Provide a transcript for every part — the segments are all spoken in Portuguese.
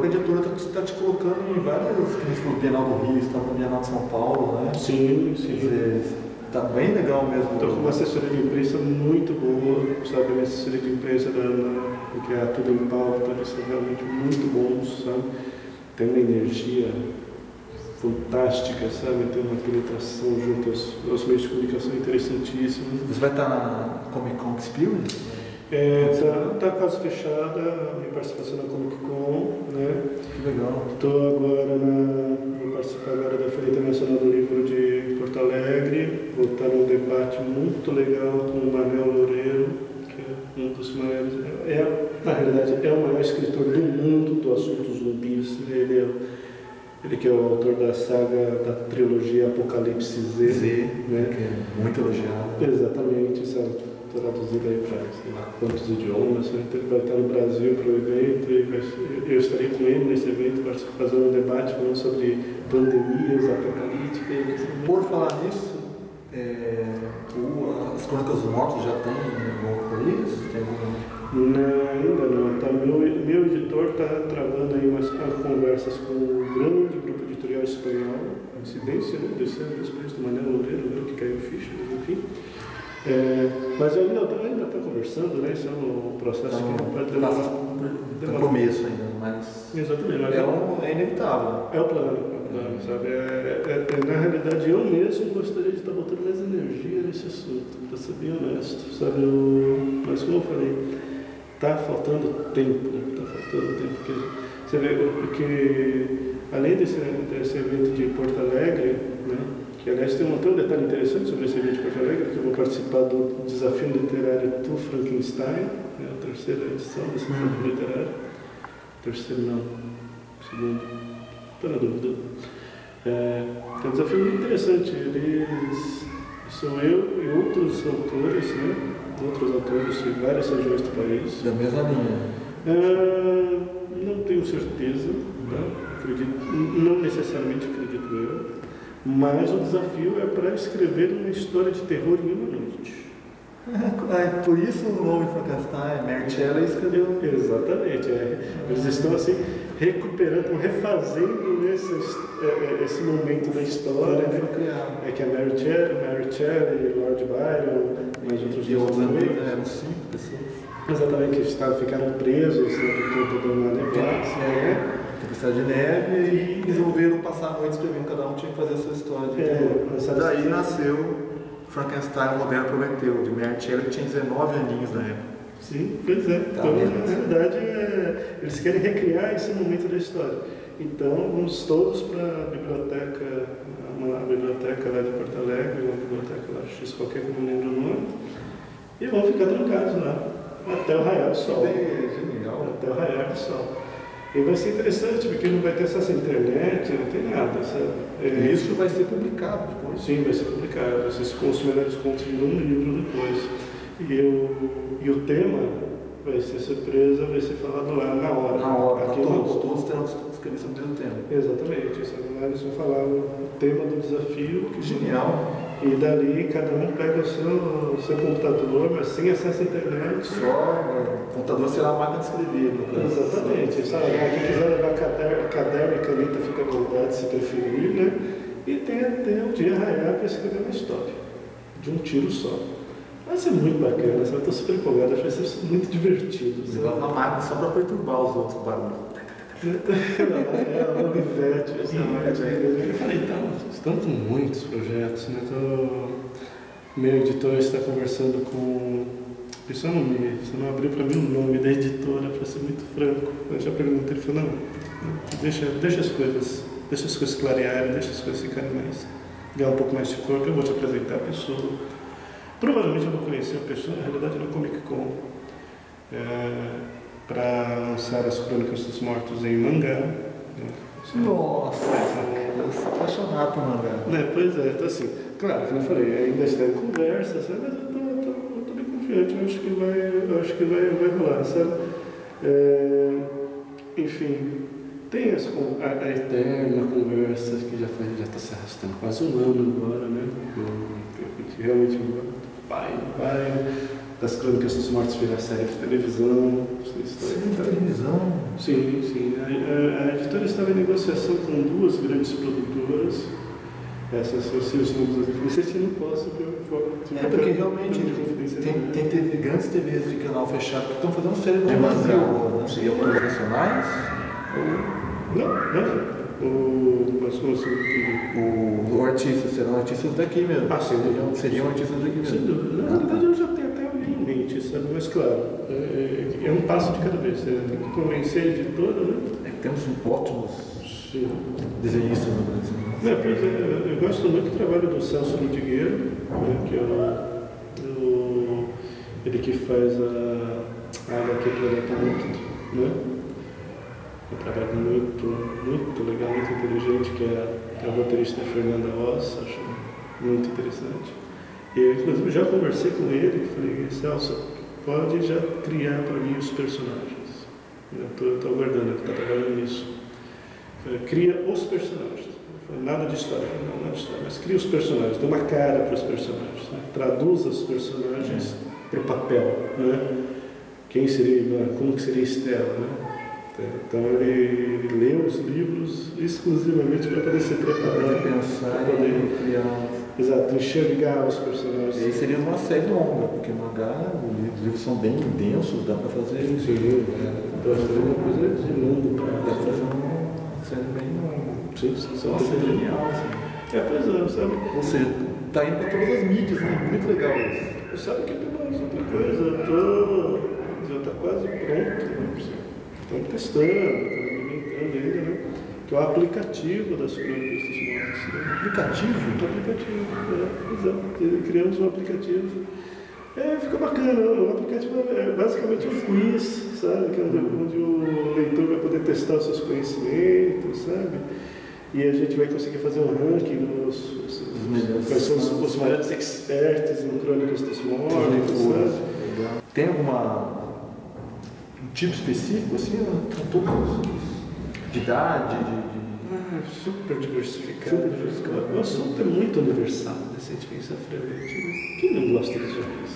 própria editora está te colocando em várias, que a gente falou, Bienal do Rio, está no Bienal de São Paulo, né? Sim, sim. Quer dizer, tá bem legal mesmo. Estou com uma assessoria de imprensa muito boa, sabe? A minha assessoria de imprensa da Ana, que é a Tudo em Pauta, eles são realmente muito bons, sabe? Tem uma energia fantástica, sabe? Tem uma penetração junto aos meios de comunicação interessantíssimos. Você vai estar na Comic Con Experience? Tá quase fechada a minha participação na Comic Con, né? Que legal. Vou participar agora da Feira Internacional do Livro de Porto Alegre, vou estar num debate muito legal com o Manuel Loureiro, que é um dos maiores, na realidade, é o maior escritor do mundo do assunto zumbis, né? Ele que é o autor da saga, da trilogia Apocalipse Z, né? Que é muito elogiado. Exatamente, sabe? Traduzido aí para sei lá quantos idiomas, né? Então ele vai estar no Brasil para o evento e eu estarei com ele nesse evento fazendo um debate falando sobre pandemias apocalípticas. Por falar nisso, as Crônicas dos Mortos já tem algum país? Tem algum... Não, ainda não. Tá, meu editor está travando aí umas conversas com um grande grupo editorial espanhol, coincidência, né? Desse país do Manuel Loureiro, que caiu ficha, mas enfim. Mas ainda está conversando, né? Isso é um processo que pode demorar. No começo ainda, mas. Exatamente. Mas é inevitável. É o plano, sabe? Na realidade, eu mesmo gostaria de estar botando mais energia nesse assunto, para ser bem honesto, sabe? Mas como eu falei, está faltando tempo, porque você vê que além desse evento de Porto Alegre, né? Que, aliás, tem um detalhe interessante sobre esse evento de Porto Alegre, que eu vou participar do desafio literário Tu Frankenstein, né, a terceira edição desse desafio literário. Terceiro não, segundo, estou na dúvida. É um desafio muito interessante. Eles são eu e outros autores, né, de várias regiões do país. Da mesma linha? Não tenho certeza, tá? Não necessariamente acredito eu. Mas o desafio é para escrever uma história de terror em uma noite. Por isso o nome Frankenstein, Mary Shelley escreveu. Exatamente. Eles estão assim, refazendo esse momento da história. Né? É que a Mary Shelley, Lord Byron, mais outros e outros amigos, eram 5 pessoas. Exatamente, que ficaram presos por conta de uma nevasca. Tempestade de neve e resolveram passar a noite escrevendo, cada um tinha que fazer a sua história. Daí nasceu Frankenstein, o Moderno Prometeu, de Mary Shelley, que tinha 19 aninhos na época. Sim, pois é. Então, na realidade, eles querem recriar esse momento da história. Então, vamos todos para a biblioteca, uma biblioteca lá de Porto Alegre, uma biblioteca lá, X qualquer, que eu não lembro o nome, e vão ficar trancados lá, até o raiar do sol. Genial. Até o raiar do sol. E vai ser interessante, porque não vai ter acesso à internet, não tem nada, sabe? E isso vai ser publicado depois? Sim, vai ser publicado. Vocês com os melhores contos de um livro depois. E o tema vai ser surpresa, vai ser falado lá na hora. Na hora, todos terão que escrever sobre o tema. Exatamente, sabe? Lá eles vão falar o tema do desafio. Genial. E dali cada um pega o seu computador, mas sem acesso à internet. Só o computador será a máquina de escrever. Exatamente. Sabe? Quem quiser levar caderno e caneta fica à vontade se preferir, né? E tem até o dia raiar para escrever uma história. De um tiro só. Vai ser muito bacana, sabe? Eu estou super empolgado, acho que vai ser muito divertido. Levar uma máquina só para perturbar os outros barulhos. É o Olivetti, eu falei, então, estamos com muitos projetos, né? Meu editor está conversando com. Você não abriu para mim o nome da editora, para ser muito franco. Eu já perguntei, ele falou, não, deixa as coisas clarearem, deixa as coisas ficarem mais. Ganhar um pouco mais de corpo, eu vou te apresentar a pessoa. Provavelmente eu vou conhecer a pessoa, na realidade, no Comic Con. Para lançar as Crônicas dos Mortos em mangá. Nossa, eu sou apaixonado por mangá. Pois é, então assim, claro, como eu falei, ainda está em conversa, sabe? Mas eu estou bem confiante, eu acho que vai rolar, sabe? Enfim, tem a eterna conversa que já está se arrastando quase um ano agora, né? Que realmente vai. das Crônicas dos Mortos virar série de televisão. Televisão? Sim, sim. A editora estava em negociação com 2 grandes produtoras. Essas são os números da diferença, não posso porque realmente tem grandes TVs de canal fechado que estão fazendo série no Brasil. Não seriam os nacionais? Não. O artista, serão artistas daqui mesmo. Seriam artistas daqui mesmo. Sem dúvida. Na verdade, eu já tenho até alguém em mente, sabe? Mas claro, é um passo de cada vez. Você tem que convencer a editora, né? Temos ótimos desenhistas no Brasil. Pois é, eu gosto muito do trabalho do Celso Ludigueiro, né, que é ele que faz a HQ Planeta Mundo, né? Um trabalho muito legal, muito inteligente, que é a roteirista Fernanda Ross, acho muito interessante. E eu, inclusive, já conversei com ele, falei, Celso, pode já criar para mim os personagens. Eu estou aguardando, ele está trabalhando nisso. Cria os personagens. Nada de história, não, nada de história, mas cria os personagens, dê uma cara para os personagens, né? Traduza os personagens para o papel, né? Quem seria Ivan, como que seria Estela, né? Então ele leu os livros exclusivamente para poder ser preparado, pensar para poder criar. Exato, enxergar os personagens. E aí seria uma série longa, porque o mangá, os livros são bem densos, dá para fazer. Sim, então seria uma coisa de longo prazo. Dá para fazer uma série bem longa. Sim, nossa, é genial, assim. Pois é, sabe? Ou seja, tá indo para todas as mídias, né? Muito legal isso. Sabe que tem mais outra coisa, já está quase pronto, né? Estamos testando, estamos implementando ainda, né? Que é o aplicativo das Crônicas dos Mortos. Né? Aplicativo? Exato. Criamos um aplicativo. Fica bacana, o aplicativo é basicamente um quiz, sabe? Que é onde o leitor vai poder testar os seus conhecimentos, sabe? E a gente vai conseguir fazer um ranking quais são os maiores experts em Crônicas dos Mortos, sabe? Tem um tipo específico, assim, com todos de idade, super diversificado. O assunto é muito universal, né? Se a gente pensa friamente, né? Quem não gosta de zumbis,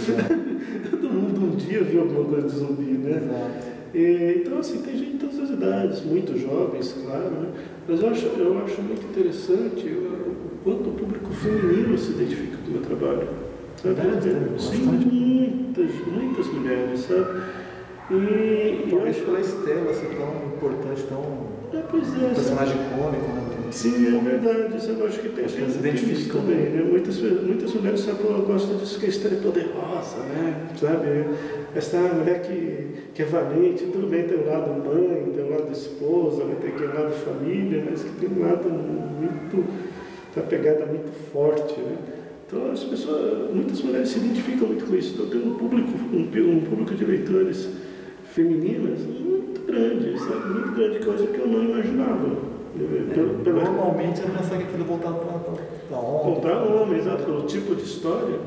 né? Todo mundo um dia viu alguma coisa de zumbi, né? Exato. Então, assim, tem gente de todas as idades, muito jovens, claro, né? Mas eu acho muito interessante o quanto o público feminino se identifica com o meu trabalho. Sabe? Sim, muitas mulheres, sabe? E eu acho pela Estela ser tão importante, tão personagem icônico, né? Sim, é verdade. Isso eu acho que tem isso também, né? Muitas mulheres gostam disso, que a Estela é poderosa, né? Sabe? Essa mulher que é valente, tudo bem, tem um lado mãe, tem um lado esposa, né? Tem um lado família, mas que tem um lado muito, uma pegada muito forte, né? Então muitas mulheres se identificam muito com isso. Então tem um público de leitores femininas muito grande, sabe? Muito grande, coisa que eu não imaginava. Normalmente eu pensava que aquilo voltava para homem. Voltar homem, exato. O tipo de história,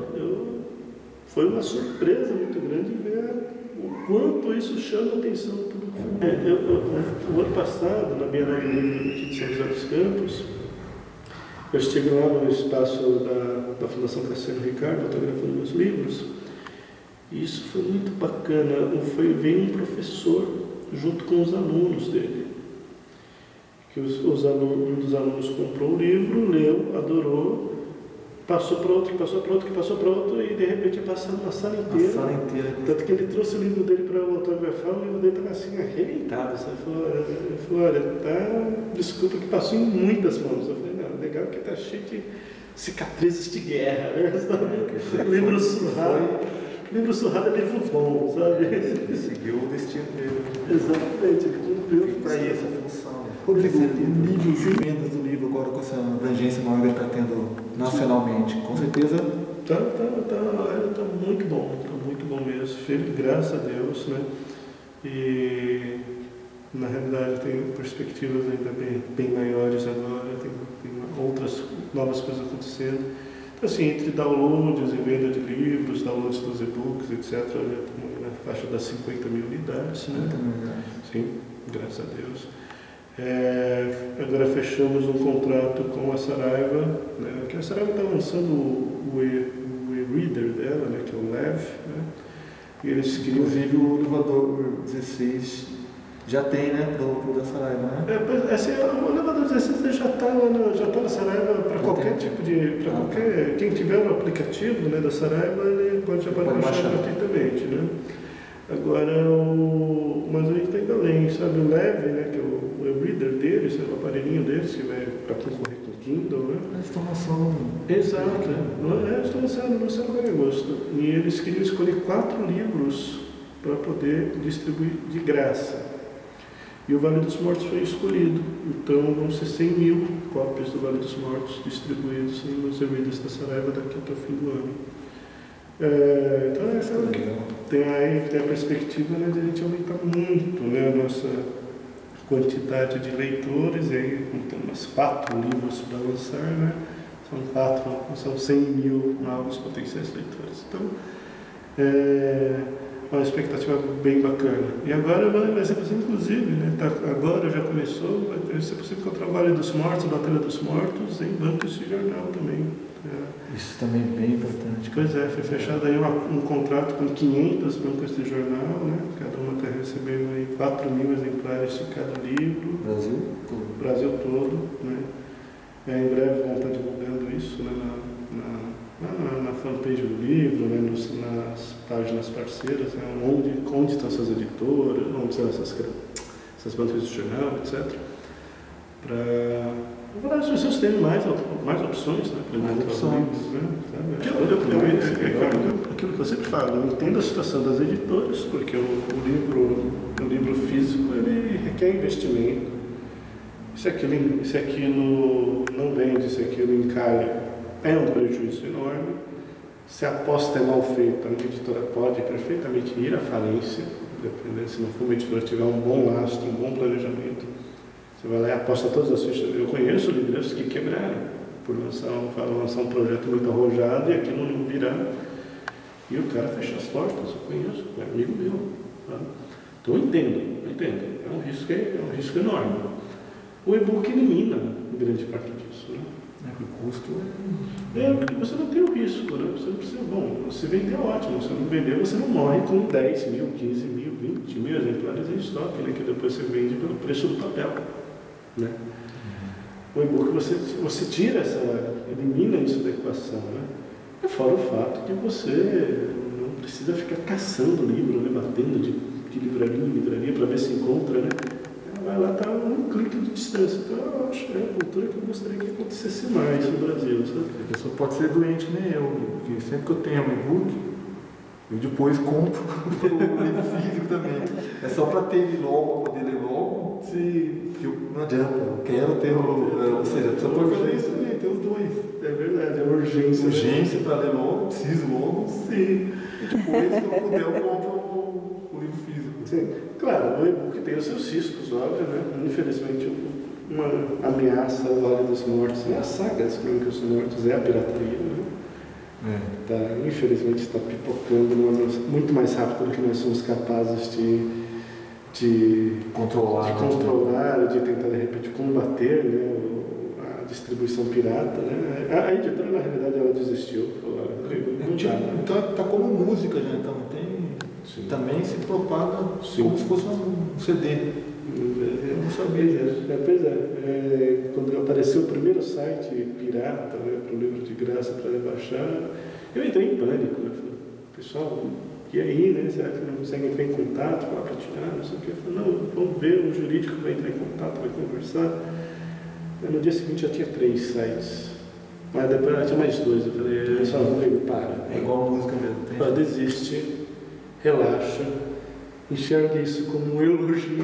foi uma surpresa muito grande ver o quanto isso chama a atenção do público feminino. O ano passado, na Bienal do Livro aqui de São José dos Campos, eu estive lá no espaço da Fundação Cassiano Ricardo, autografando meus livros. E isso foi muito bacana. Veio um professor junto com os alunos dele. Que um dos alunos comprou o livro, leu, adorou, passou para outro, que passou para outro, que passou para outro, e de repente passando na sala inteira. Tanto que ele trouxe o livro dele para o autografar, o livro dele estava assim, arrebentado. Ele falou, olha, desculpa que passou em muitas mãos. Eu falei, não, legal que está cheio de cicatrizes de guerra, né? Livro surrado. Livro surrado é livro bom, sabe? Ele seguiu o destino dele. Exatamente, ele cumpriu para isso a função. Rodrigo, nível de vendas do livro agora com essa abrangência maior que ele está tendo nacionalmente, com certeza. Tá muito bom mesmo, graças a Deus, né? E na realidade tem perspectivas ainda bem maiores agora, tem outras novas coisas acontecendo. Assim, entre downloads e venda de livros, downloads dos e-books, etc., estamos na faixa das 50 mil unidades, né? Sim, graças a Deus. Agora fechamos um contrato com a Saraiva, né? Que a Saraiva está lançando o e-reader dela, né, que é o Lev, né? E eles queriam... Inclusive o elevador 16 já tem, né, pro da Saraiva, né? O elevador 16 já está na Saraiva para qualquer tipo de... para qualquer... Quem tiver o aplicativo, né, da Saraiva, ele pode baixar gratuitamente, né? Agora, mas a gente está indo além, sabe? O Lev, né, que é o e-reader deles, o aparelhinho deles, que vai para concorrer com o Kindle, né? Eles estão lançando... Exato, estão lançando em agosto. E eles queriam escolher 4 livros para poder distribuir de graça. E o Vale dos Mortos foi escolhido. Então vão ser 100 mil cópias do Vale dos Mortos distribuídos nos e-readers da Saraiva daqui até o fim do ano. Então tem a perspectiva, né, de a gente aumentar muito, né, a nossa quantidade de leitores, e aí tem umas 4 livros para lançar, né? São 100 mil novos potenciais leitores. Então, uma expectativa bem bacana. E agora vai ser possível, inclusive, né? Agora já começou, vai ser possível encontrar o Vale dos Mortos, a Batalha dos Mortos, em bancos de jornal também. Isso também é bem importante. Pois é, foi fechado aí um contrato com 500 bancas de jornal, né? Cada uma está recebendo aí 4 mil exemplares de cada livro. Brasil todo, né? Em breve vão estar divulgando isso, né, na fanpage do livro, né, nas páginas parceiras, né, onde estão essas editoras, onde estão essas bancas de jornal, etc. Para as pessoas terem mais opções, né, para livros, né, aquilo que eu sempre falo, eu entendo a situação das editoras, porque o livro físico ele requer investimento. Se aquilo não vende, se aquilo encalha, é um prejuízo enorme. Se a aposta é mal feita, a editora pode perfeitamente ir à falência, dependendo, se não for uma editora tiver um bom lastro, um bom planejamento. Você vai lá e aposta todas as fichas. Eu conheço livreiros que quebraram por lançar um projeto muito arrojado e aquilo não virar. E o cara fecha as portas, eu conheço, é amigo meu. Tá? Então eu entendo. É um risco enorme. O e-book elimina grande parte disso, né? O custo porque você não tem o risco, né? Você não precisa, se vender é ótimo, se não vender você não morre com 10 mil, 15 mil, 20 mil exemplares em estoque, né? Que depois você vende pelo preço do papel, né? O e-book você elimina isso da equação, né? E fora o fato que você não precisa ficar caçando livro, né? Batendo de livraria em livraria para ver se encontra, né? Vai lá, está um clique de distância. Então, eu acho que é uma cultura que eu gostaria que acontecesse mais no Brasil, sabe? A pessoa pode ser doente que nem eu, porque sempre que eu tenho um e-book, eu depois compro o livro físico também. É só para ter ele logo, para poder ler logo. Sim. Não adianta, eu quero ter ou seja, a pessoa pode fazer isso também, ter os dois. É verdade, é urgência. Urgência para ler logo, preciso logo. Sim. E depois, se eu puder, eu compro o livro físico. Sim. Claro, o e-book tem os seus riscos, óbvio, né? Infelizmente, uma ameaça ao Vale dos Mortos, a saga das Crônicas dos Mortos é a pirataria, né? Infelizmente está pipocando muito mais rápido do que nós somos capazes de controlar, de tentar de repente combater, né, a distribuição pirata, né? A editora na realidade ela desistiu, falou, então está como música, né? Então tem. Sim. Também se propaga como se fosse um CD. Eu não sabia. Pois é. Quando apareceu o primeiro site pirata, né, para o livro de graça para baixar, eu entrei em pânico. Né? Falei, pessoal, e aí, né? Será que não consegue entrar em contato, falar para tirar, não sei o quê? Eu falei, não, vamos ver, o jurídico vai entrar em contato, vai conversar. No dia seguinte já tinha 3 sites. Mas depois já tinha mais 2. Eu falei, pessoal, para. É igual a música mesmo. Desiste. Relaxa, enxergue isso como um elogio.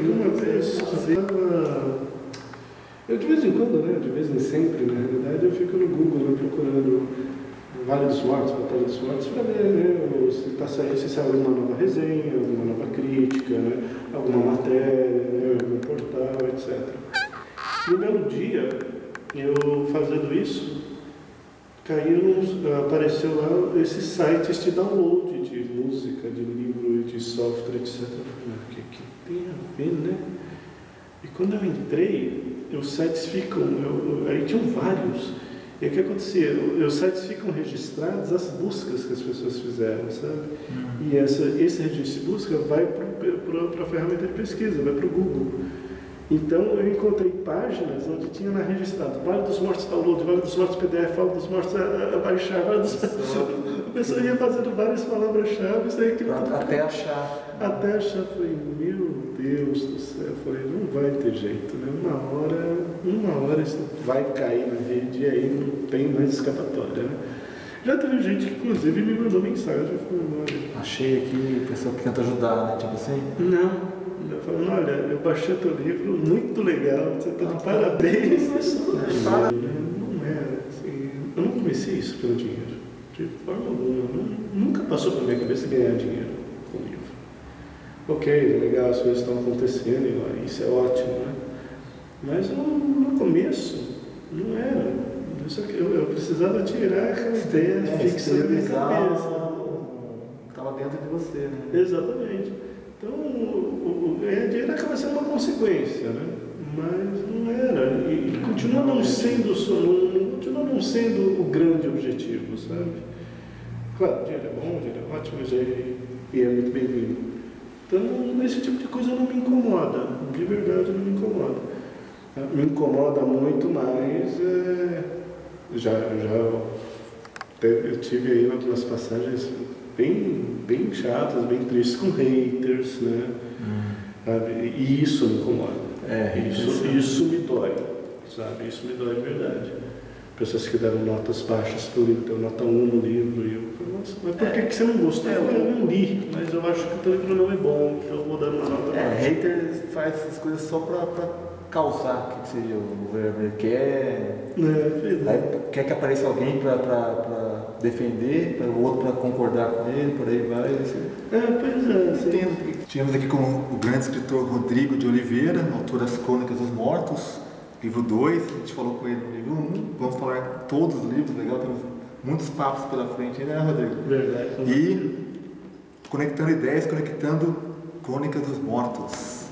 Eu de vez em quando, né, de vez em sempre, na realidade, eu fico no Google, né, procurando Vale dos Mortos, Batalha dos Mortos, para ver, né, se saiu alguma nova resenha, alguma nova crítica, né, alguma matéria, né, algum portal, etc. E um belo dia, eu fazendo isso, apareceu lá esses sites de download de música, de livro, de software, etc. Eu falei, o que tem a ver, né? E quando eu entrei, os sites ficam, aí tinham vários, E o que acontecia? Os sites ficam registrados as buscas que as pessoas fizeram, sabe? E esse registro de busca vai para a ferramenta de pesquisa, vai para o Google. Então eu encontrei páginas onde tinha lá registrado Vale dos Mortos download, Vale dos Mortos PDF, Vale dos Mortos a baixar, Vale dos Mortos... A pessoa ia fazendo várias palavras-chave, até achar. Até achar, falei, meu Deus do céu, falei, não vai ter jeito, né? Uma hora isso vai cair na rede e aí não tem mais escapatória, né? Já teve gente que inclusive me mandou mensagem, falando, olha... Achei aqui, pessoa que tenta ajudar, né? Tipo assim? Não. Falando, olha, eu baixei teu livro, muito legal, você está de parabéns. Não era, assim, eu não comecei isso pelo dinheiro, de forma alguma. Nunca passou pela minha cabeça ganhar dinheiro com o livro. Ok, legal, as coisas estão acontecendo, isso é ótimo, né? Mas no começo, não era. Eu precisava tirar aquela ideia fixa da minha cabeça. Estava dentro de você, né? Exatamente. Então, o ganhar dinheiro acaba sendo uma consequência, né? Mas não era. E continua não sendo o grande objetivo, sabe? Claro, dinheiro é bom, dinheiro é ótimo, e é muito bem-vindo. Então, esse tipo de coisa não me incomoda. De verdade, não me incomoda. Me incomoda muito mais. Eu tive aí algumas passagens bem chatas, bem tristes, com haters, né? E isso me incomoda. Isso me dói, sabe? Isso me dói de verdade. Pessoas que deram notas baixas para o livro, deu nota 1 no livro, e eu falei, nossa, mas por que você não gostou? Eu não li, mas eu acho que o teu livro não é bom, então eu vou dar uma nota baixa. Haters faz essas coisas só para causar, que seja o verbo quer. Quer que apareça alguém para defender, para o outro para concordar com ele, por aí vai. Pois é. Tivemos aqui com o grande escritor Rodrigo de Oliveira, autor das Crônicas dos Mortos, livro 2, a gente falou com ele no livro 1, vamos falar todos os livros, legal, temos muitos papos pela frente, né, Rodrigo? Verdade. E conectando ideias, conectando Crônicas dos Mortos.